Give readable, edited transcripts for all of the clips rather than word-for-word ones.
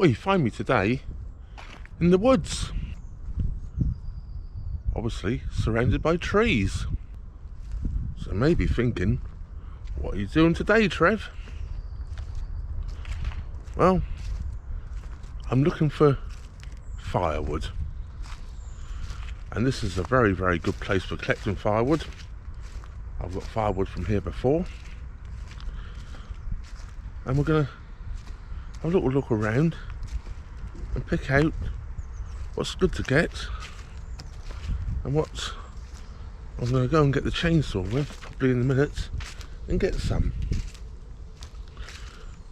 Well, you find me today in the woods, obviously surrounded by trees. So maybe thinking, what are you doing today, Trev? Well, I'm looking for firewood, and this is a very, very good place for collecting firewood. I've got firewood from here before, and we're gonna have a little look around and pick out what's good to get and what I'm going to go and get the chainsaw with probably in a minute and get some.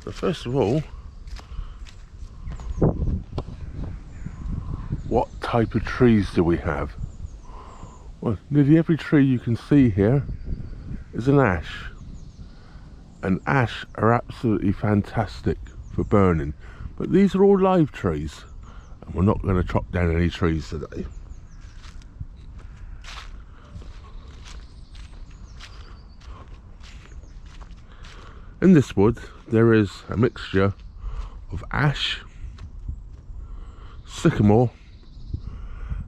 So first of all, what type of trees do we have? Well, nearly every tree you can see here is an ash, and ash are absolutely fantastic for burning, but these are all live trees and we're not going to chop down any trees today. In this wood there is a mixture of ash, sycamore,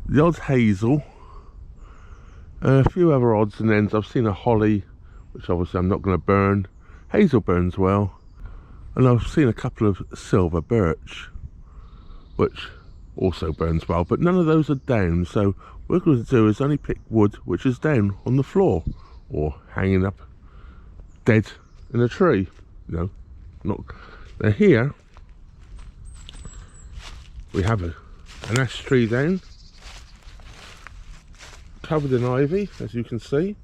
the odd hazel, and a few other odds and ends. I've seen a holly, which obviously I'm not going to burn. Hazel burns well, and I've seen a couple of silver birch, which also burns well, but none of those are down. So what we're going to do is only pick wood which is down on the floor or hanging up dead in a tree. You know, now here we have an ash tree down, covered in ivy, as you can see,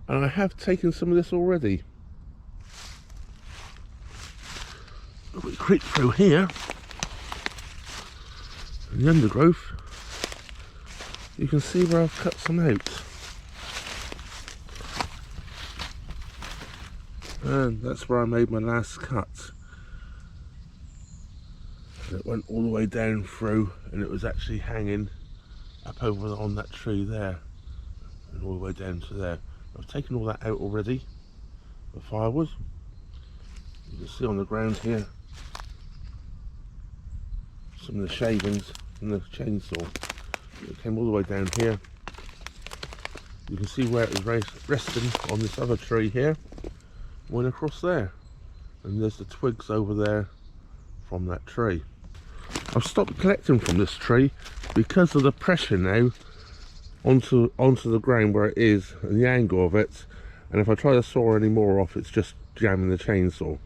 and I have taken some of this already. We creep through here, in the undergrowth, you can see where I've cut some out, and that's where I made my last cut. And it went all the way down through, and it was actually hanging up over on that tree there, and all the way down to there. I've taken all that out already, the firewood. You can see on the ground here some of the shavings and the chainsaw. It came all the way down here. You can see where it was resting on this other tree here. Went across there, and there's the twigs over there from that tree. I've stopped collecting from this tree because of the pressure now onto the ground where it is and the angle of it, and if I try to saw any more off, it's just jamming the chainsaw,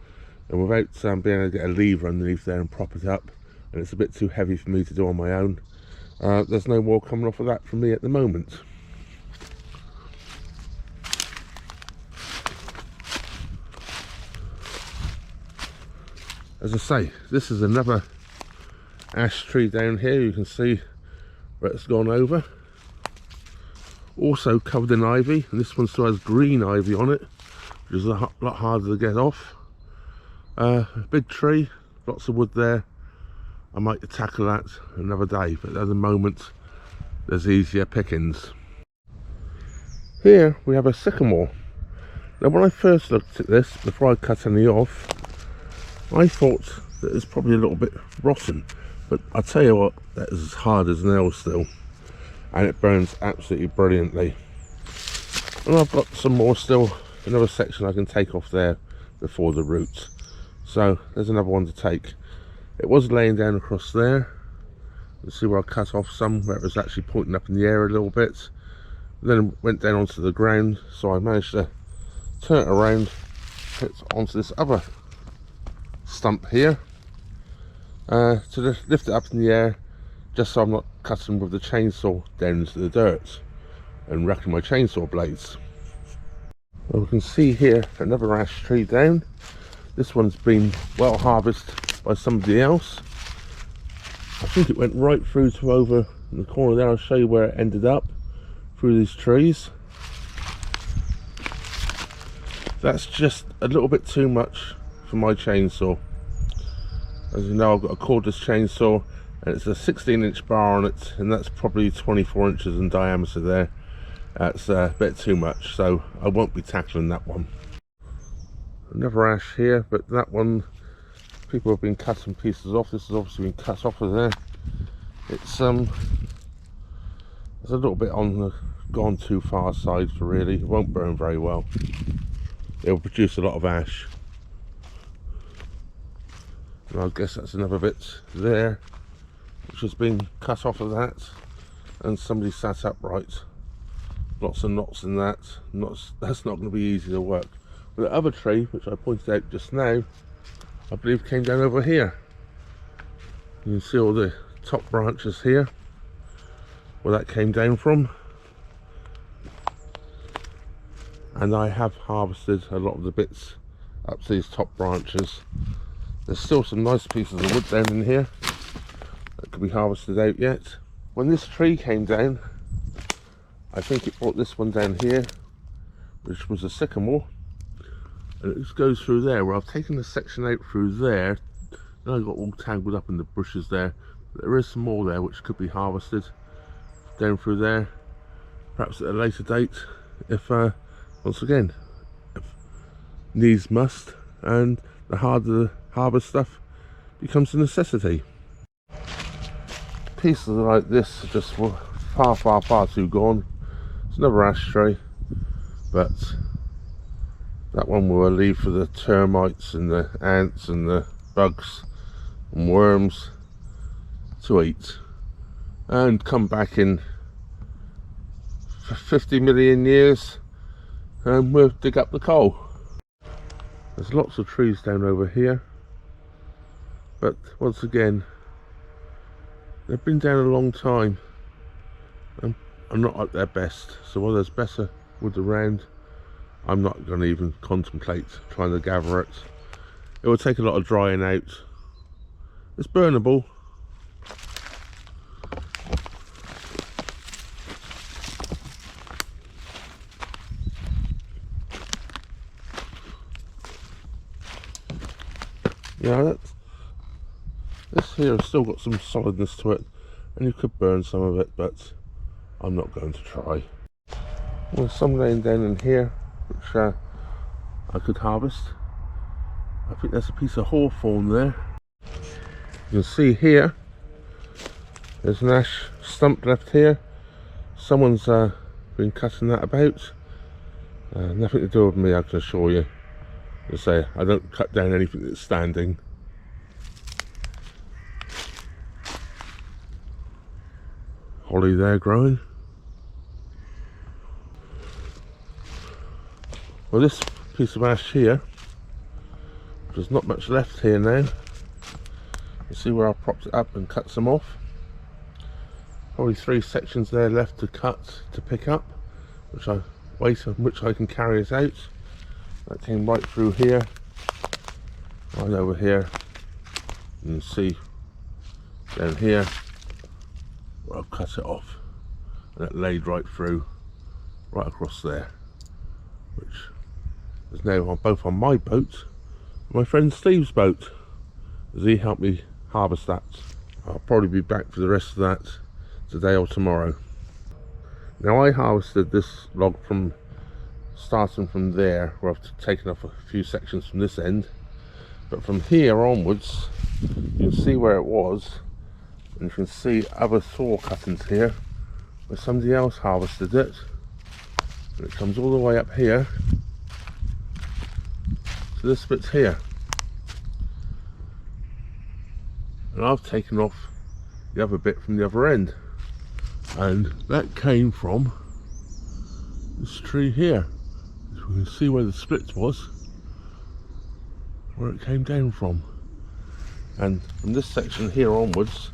and without being able to get a lever underneath there and prop it up, and it's a bit too heavy for me to do on my own, there's no more coming off of that from me at the moment. As I say, this is another ash tree down here. You can see where it's gone over, also covered in ivy, and this one still has green ivy on it, which is a lot harder to get off. A big tree, lots of wood there. I might tackle that another day, but at the moment there's easier pickings. Here we have a sycamore. Now when I first looked at this, before I cut any off, I thought that it's probably a little bit rotten, but I tell you what, that is as hard as nails still, and it burns absolutely brilliantly. And I've got some more still, another section I can take off there before the roots. So there's another one to take. It was laying down across there. You see where I cut off some where it was actually pointing up in the air a little bit. Then it went down onto the ground, so I managed to turn it around, put it onto this other stump here, to just lift it up in the air, just so I'm not cutting with the chainsaw down into the dirt and wrecking my chainsaw blades. Well, we can see here another ash tree down. This one's been well harvested by somebody else. I think it went right through to over in the corner there. I'll show you where it ended up through these trees. That's just a little bit too much for my chainsaw. As you know, I've got a cordless chainsaw, and it's a 16-inch bar on it, and that's probably 24 inches in diameter there. That's a bit too much, so I won't be tackling that one. Another ash here, but that one people have been cutting pieces off. This has obviously been cut off of there. It's a little bit on the gone too far side for really. It won't burn very well. It'll produce a lot of ash. And I guess that's another bit there which has been cut off of that, and somebody sat upright. Lots of knots in that. That's not going to be easy to work. But the other tree, which I pointed out just now, I believe came down over here. You can see all the top branches here where that came down from, and I have harvested a lot of the bits up to these top branches. There's still some nice pieces of wood down in here that could be harvested out yet. When this tree came down, I think it brought this one down here, which was a sycamore, and it just goes through there where I've taken the section out through there. Now I got all tangled up in the bushes there. But there is some more there which could be harvested down through there, perhaps at a later date, if once again, if needs must, and the harder the harvest stuff becomes a necessity. Pieces like this are just far too gone. It's another ashtray, but that one will leave for the termites and the ants and the bugs and worms to eat, and come back in 50 million years and we'll dig up the coal. There's lots of trees down over here, but once again, they've been down a long time and are not at their best. So while there's better wood around, I'm not going to even contemplate trying to gather it. It will take a lot of drying out. It's burnable. Yeah, this here has still got some solidness to it, and you could burn some of it, but I'm not going to try. There's some laying down in here which I could harvest. I think there's a piece of hawthorn there. You can see here there's an ash stump left here. Someone's been cutting that about. Nothing to do with me, I can assure you. As I say, I don't cut down anything that's standing. Holly there growing. Well, this piece of ash here, there's not much left here now. You see where I propped it up and cut some off. Probably 3 sections there left to cut, to pick up, which I wait on which I can carry it out. That came right through here, right over here. You can see down here where I've cut it off, and it laid right through, right across there, which is now both on my boat and my friend Steve's boat, as he helped me harvest that. I'll probably be back for the rest of that today or tomorrow. Now I harvested this log from starting from there, where I've taken off a few sections from this end, but from here onwards you can see where it was, and you can see other saw cuttings here where somebody else harvested it, and it comes all the way up here to this bit here, and I've taken off the other bit from the other end, and that came from this tree here. You can see where the split was, where it came down from, and from this section here onwards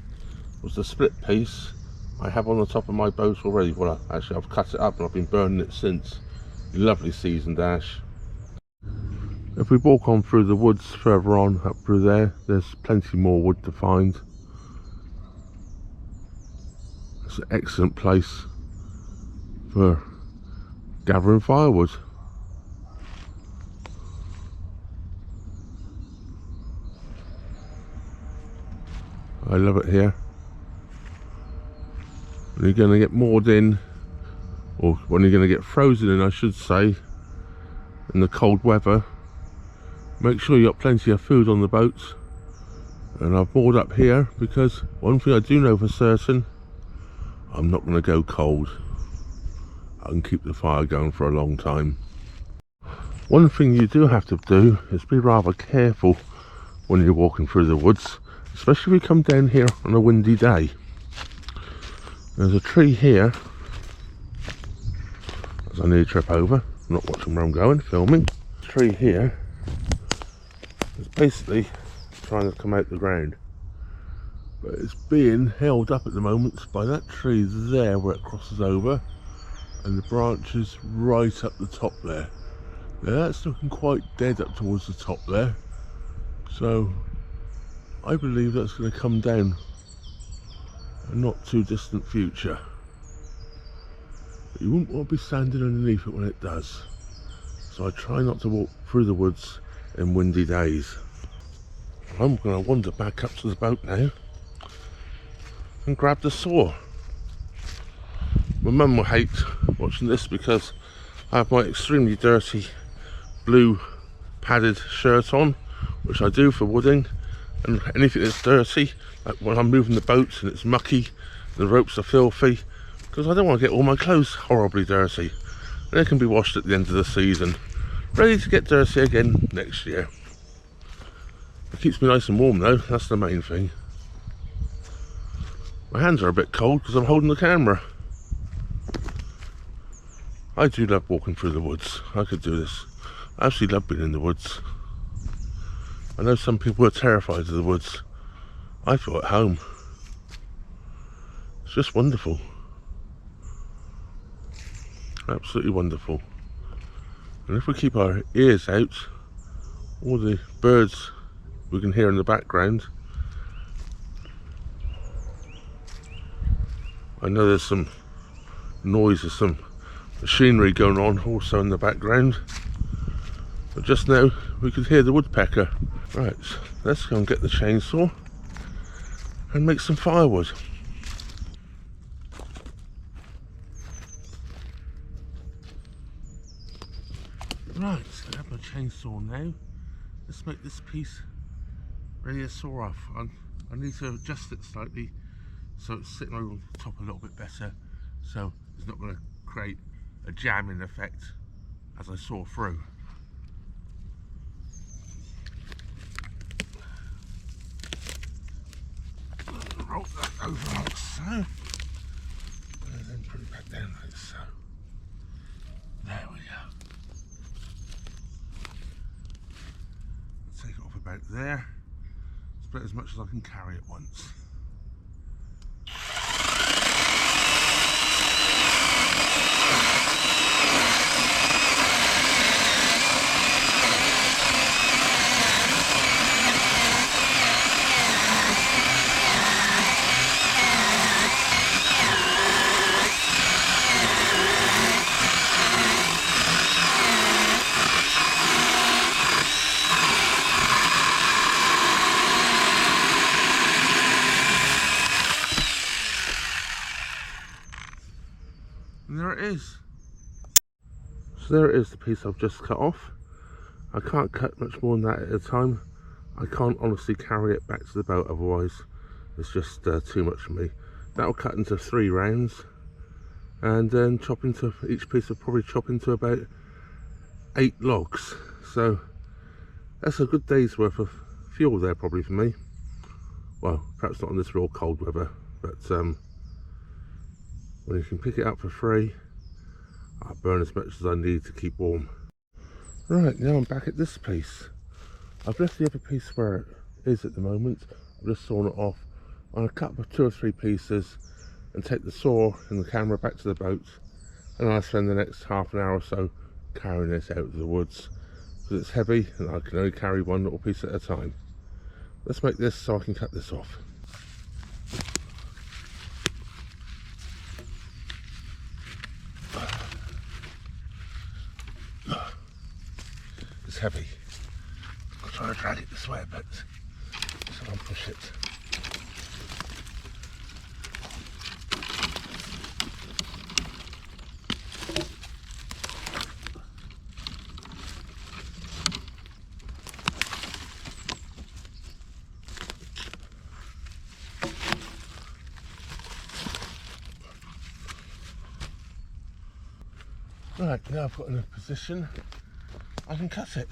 was the split piece I have on the top of my boat already. Well, actually I've cut it up and I've been burning it since. Lovely seasoned ash. If we walk on through the woods further on up through there, there's plenty more wood to find. It's an excellent place for gathering firewood. I love it here. When you're going to get moored in, or when you're going to get frozen in I should say, in the cold weather, make sure you've got plenty of food on the boat, And I've moored up here because one thing I do know for certain, I'm not going to go cold. I can keep the fire going for a long time. One thing you do have to do is be rather careful when you're walking through the woods, especially if you come down here on a windy day. There's a tree here, as I need to trip over. I'm not watching where I'm going, filming. The tree here is basically trying to come out the ground, but it's being held up at the moment by that tree there where it crosses over, and the branches right up the top there. Now that's looking quite dead up towards the top there, so I believe that's going to come down a not too distant future. But you wouldn't want to be standing underneath it when it does, so I try not to walk through the woods in windy days. I'm going to wander back up to the boat now and grab the saw. My mum will hate watching this because I have my extremely dirty blue padded shirt on, which I do for wooding, and anything that's dirty, like when I'm moving the boats and it's mucky, the ropes are filthy, because I don't want to get all my clothes horribly dirty. And they can be washed at the end of the season, ready to get dirty again next year. It keeps me nice and warm though, that's the main thing. My hands are a bit cold because I'm holding the camera. I do love walking through the woods. I could do this. I actually love being in the woods. I know some people are terrified of the woods. I feel at home. It's just wonderful. Absolutely wonderful. And if we keep our ears out, all the birds we can hear in the background. I know there's some noise of some machinery going on also in the background, but just now we could hear the woodpecker. Right, let's go and get the chainsaw and make some firewood. Right, so I have my chainsaw now. Let's make this piece ready to saw off. I need to adjust it slightly so it's sitting over the top a little bit better, so it's not going to create a jamming effect as I saw through. Roll that over like so, and then put it back down like so. There we go. Take it off about there. Split as much as I can carry at once. And there it is. So there it is, the piece I've just cut off. I can't cut much more than that at a time. I can't honestly carry it back to the boat, otherwise it's just too much for me. That'll cut into 3 rounds, and then chop into each piece. I'll probably chop into about 8 logs. So that's a good day's worth of fuel there probably for me. Well, perhaps not on this real cold weather, but when you can pick it up for free, I'll burn as much as I need to keep warm. Right, now I'm back at this piece. I've left the other piece where it is at the moment. I've just sawn it off. I'm going to cut up 2 or 3 pieces and take the saw and the camera back to the boat, and I'll spend the next half an hour or so carrying this out of the woods because it's heavy and I can only carry one little piece at a time. Let's make this so I can cut this off. It's heavy. I'll try to drag it this way a bit so I'll push it. Right, now I've got in a position, I can cut it.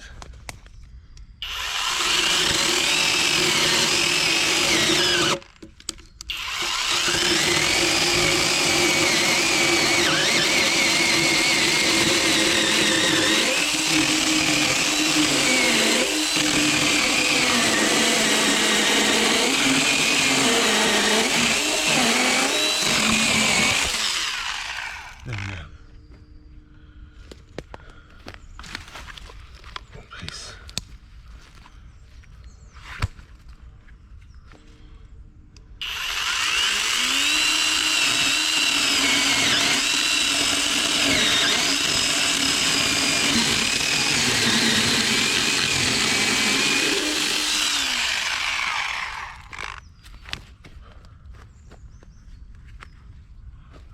There we go. One piece.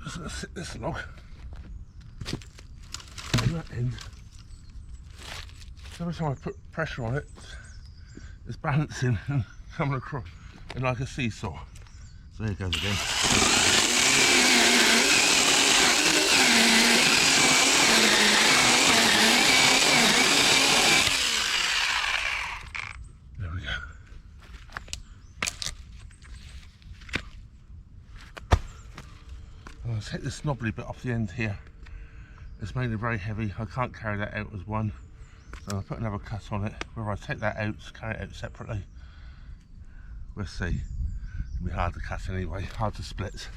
Just going to sit this log on that end. So every time I put pressure on it, it's balancing and coming across in like a seesaw. So there it goes again. There we go. I'll take this knobbly bit off the end here. It's made it very heavy. I can't carry that out as one. So I'll put another cut on it. Whether I take that out, carry it out separately, we'll see. It'll be hard to cut anyway, hard to split.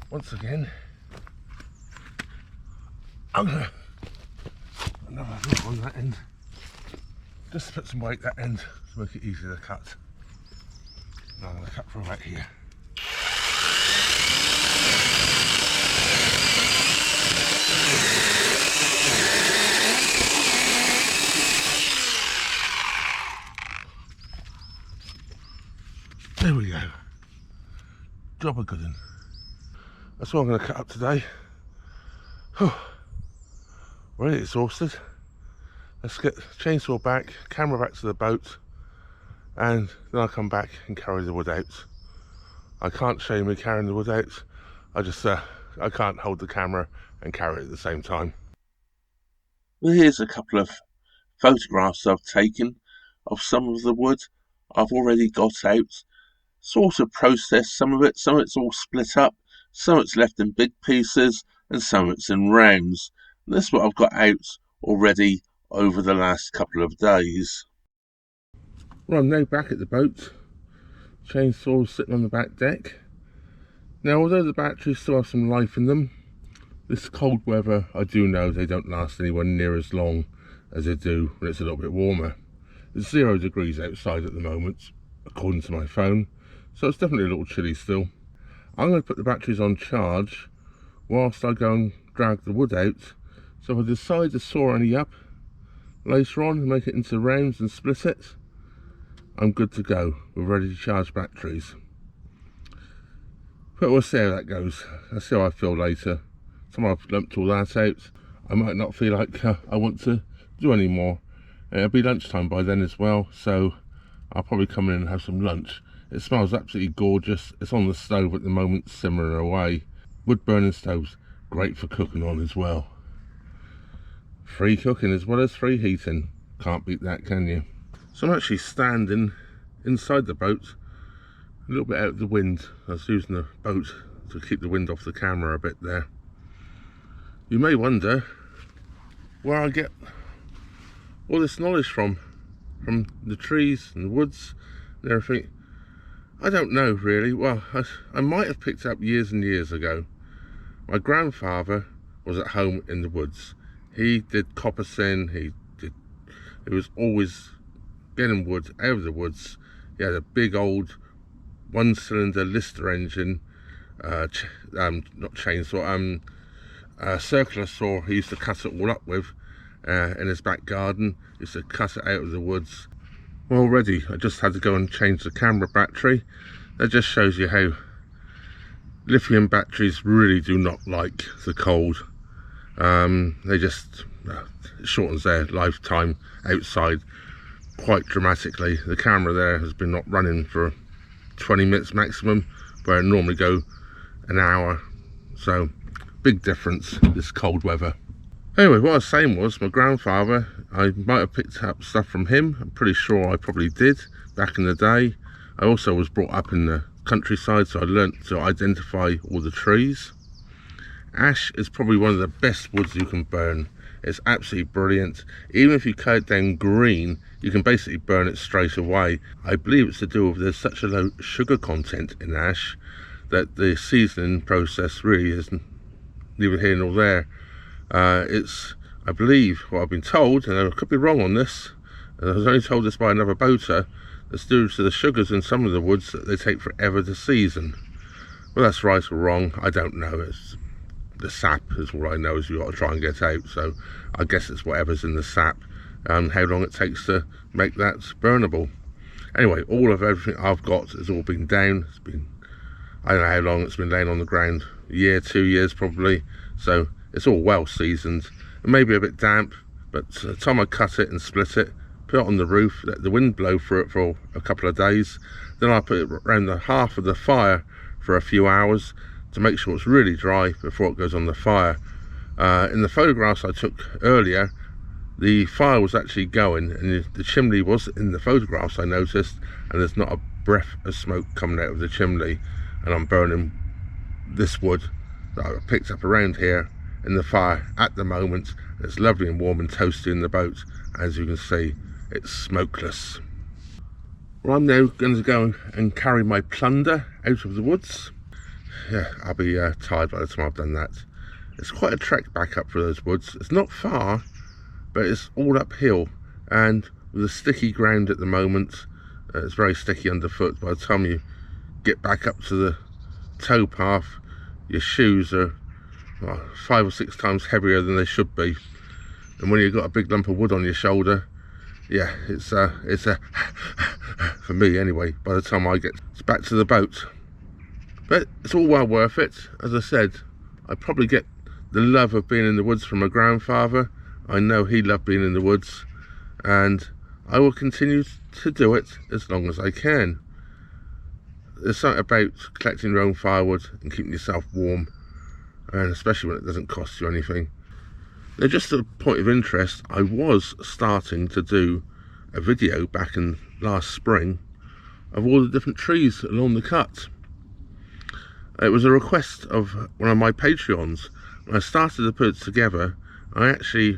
Once again, I'm gonna put another hook on that end. Just to put some weight that end to make it easier to cut. Now I'm going to cut from right here. There we go. Job a good one. That's all I'm going to cut up today. Really exhausted. Let's get the chainsaw back, camera back to the boat, and then I'll come back and carry the wood out. I can't show you me carrying the wood out. I can't hold the camera and carry it at the same time. Well, here's a couple of photographs I've taken of some of the wood I've already got out. Sort of processed some of it's all split up, some of it's left in big pieces, and some of it's in rounds. And this is what I've got out already over the last couple of days. Well, I'm now back at the boat. Chainsaws sitting on the back deck. Now, although the batteries still have some life in them, this cold weather, I do know they don't last anywhere near as long as they do when it's a little bit warmer. It's 0 degrees outside at the moment, according to my phone, so it's definitely a little chilly still. I'm going to put the batteries on charge whilst I go and drag the wood out. So if I decide to saw any up later on and make it into rounds and split it, I'm good to go. We're ready to charge batteries. But we'll see how that goes. I'll see how I feel later. Time I've lumped all that out, I might not feel like I want to do any more. It'll be lunchtime by then as well, so I'll probably come in and have some lunch. It smells absolutely gorgeous. It's on the stove at the moment, simmering away. Wood burning stoves, great for cooking on as well. Free cooking as well as free heating. Can't beat that, can you? So I'm actually standing inside the boat, a little bit out of the wind. I was using the boat to keep the wind off the camera a bit there. You may wonder where I get all this knowledge from the trees and the woods and everything. I don't know really. Well, I might have picked up years and years ago. My grandfather was at home in the woods. He did coppicing, he was always getting wood out of the woods. He had a big old 1-cylinder Lister engine, not chainsaw, circular saw he used to cut it all up with in his back garden. He used to cut it out of the woods. Well, already I just had to go and change the camera battery. That just shows you how lithium batteries really do not like the cold. They just shortens their lifetime outside quite dramatically. The camera there has been not running for 20 minutes maximum, where I normally go an hour, So big difference this cold weather. Anyway, what I was saying was, my grandfather, I might have picked up stuff from him. I'm pretty sure I probably did back in the day. I also was brought up in the countryside, so I learnt to identify all the trees. Ash is probably one of the best woods you can burn. It's absolutely brilliant. Even if you cut it down green, you can basically burn it straight away. I believe it's to do with there's such a low sugar content in ash that the seasoning process really isn't neither here nor there. It's, I believe, what I've been told, and I could be wrong on this, and I was only told this by another boater, it's due to the sugars in some of the woods that they take forever to season. Well, that's right or wrong, I don't know. It's the sap is all I know, is you've got to try and get out, so I guess it's whatever's in the sap, how long it takes to make that burnable. Anyway, all of everything I've got has all been down. It's been, I don't know how long it's been laying on the ground, a year, 2 years probably, so it's all well seasoned. It may be a bit damp, but by the time I cut it and split it, put it on the roof, let the wind blow through it for a couple of days, then I put it around the hearth of the fire for a few hours to make sure it's really dry before it goes on the fire. In the photographs I took earlier, the fire was actually going, and the chimney was in the photographs I noticed, and there's not a breath of smoke coming out of the chimney, and I'm burning this wood that I picked up around here in the fire at the moment. It's lovely and warm and toasty in the boat. As you can see, it's smokeless. Well, I'm now going to go and carry my plunder out of the woods. Yeah, I'll be tired by the time I've done that. It's quite a trek back up through those woods. It's not far, but it's all uphill, and with the sticky ground at the moment, it's very sticky underfoot. By the time you get back up to the towpath, your shoes are 5 or 6 times heavier than they should be, and when you've got a big lump of wood on your shoulder, yeah, it's a for me anyway, by the time I get back to the boat. But it's all well worth it. As I said, I probably get the love of being in the woods from my grandfather. I know he loved being in the woods, and I will continue to do it as long as I can. There's something about collecting your own firewood and keeping yourself warm, and especially when it doesn't cost you anything. Now, just a point of interest, I was starting to do a video back in last spring of all the different trees along the cut. It was a request of one of my Patreons. When I started to put it together, I actually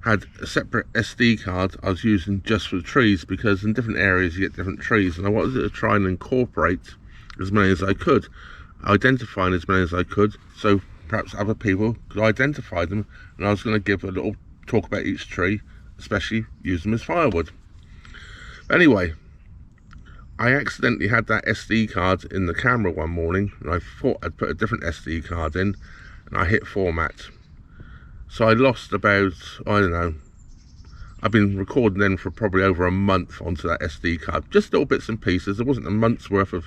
had a separate SD card I was using just for the trees, because in different areas you get different trees, and I wanted to try and incorporate as many as I could, identifying as many as I could, so perhaps other people could identify them. And I was going to give a little talk about each tree, especially use them as firewood. But anyway, I accidentally had that SD card in the camera one morning, and I thought I'd put a different SD card in, and I hit format. So I lost about, I don't know, I've been recording then for probably over a month onto that SD card, just little bits and pieces. There wasn't a month's worth of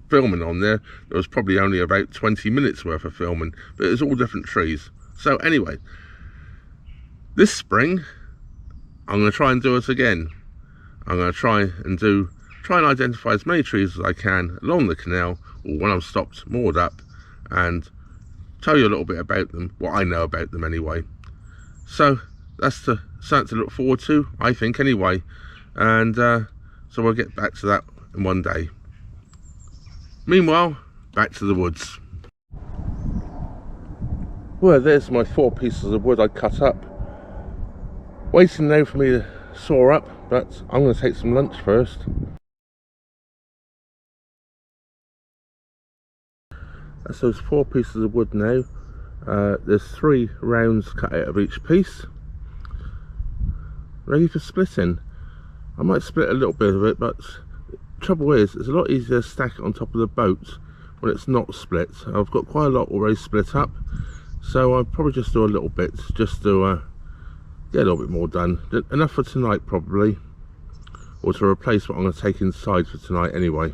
filming on there. There was probably only about 20 minutes worth of filming, but it was all different trees. So anyway, this spring I'm going to try and do it again. I'm going to try and identify as many trees as I can along the canal, or when I'm stopped, moored up, and tell you a little bit about them, what I know about them anyway. So that's something to look forward to, I think, anyway. And so we'll get back to that in one day. Meanwhile, back to the woods. Well, there's my 4 pieces of wood I cut up. Waiting now for me to saw up, but I'm going to take some lunch first. That's those 4 pieces of wood now. There's 3 rounds cut out of each piece, ready for splitting. I might split a little bit of it, but the trouble is it's a lot easier to stack it on top of the boat when it's not split. I've got quite a lot already split up, so I'll probably just do a little bit just to get a little bit more done. Enough for tonight probably, or to replace what I'm going to take inside for tonight anyway.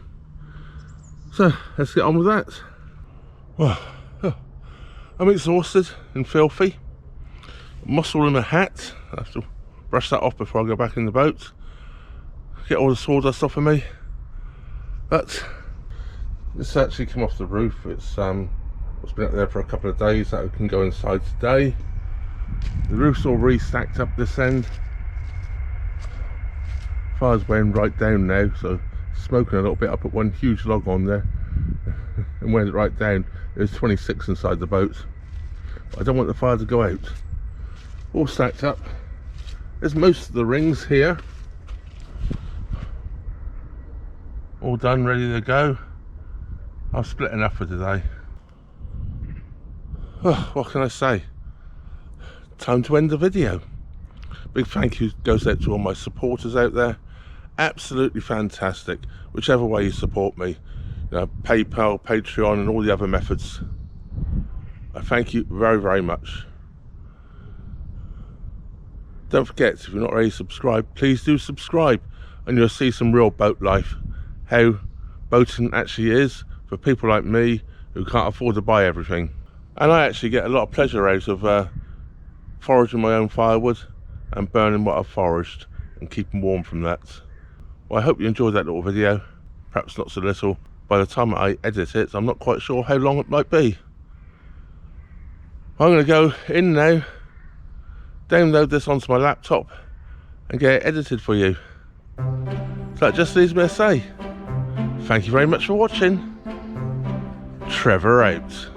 So let's get on with that. Well, I'm exhausted and filthy. Muscle in my hat. I have to brush that off before I go back in the boat. Get all the sawdust off of me. But this actually came off the roof. It's It's been up there for a couple of days, so we can go inside today. The roof's all re-stacked up this end. Fire's weighing right down now, so smoking a little bit. I put one huge log on there and went right down. There's 26 inside the boat. But I don't want the fire to go out. All stacked up. There's most of the rings here. All done, ready to go. I've split enough for today. Oh, what can I say? Time to end the video. Big thank you goes out to all my supporters out there. Absolutely fantastic. Whichever way you support me, you know, PayPal, Patreon and all the other methods. I thank you very, very much. Don't forget, if you're not already subscribed, please do subscribe and you'll see some real boat life. How boating actually is for people like me who can't afford to buy everything. And I actually get a lot of pleasure out of foraging my own firewood and burning what I've foraged and keeping warm from that. Well, I hope you enjoyed that little video. Perhaps not so little. By the time I edit it, I'm not quite sure how long it might be. I'm going to go in now, download this onto my laptop and get it edited for you. So that just leaves me to say, thank you very much for watching. Trevor out.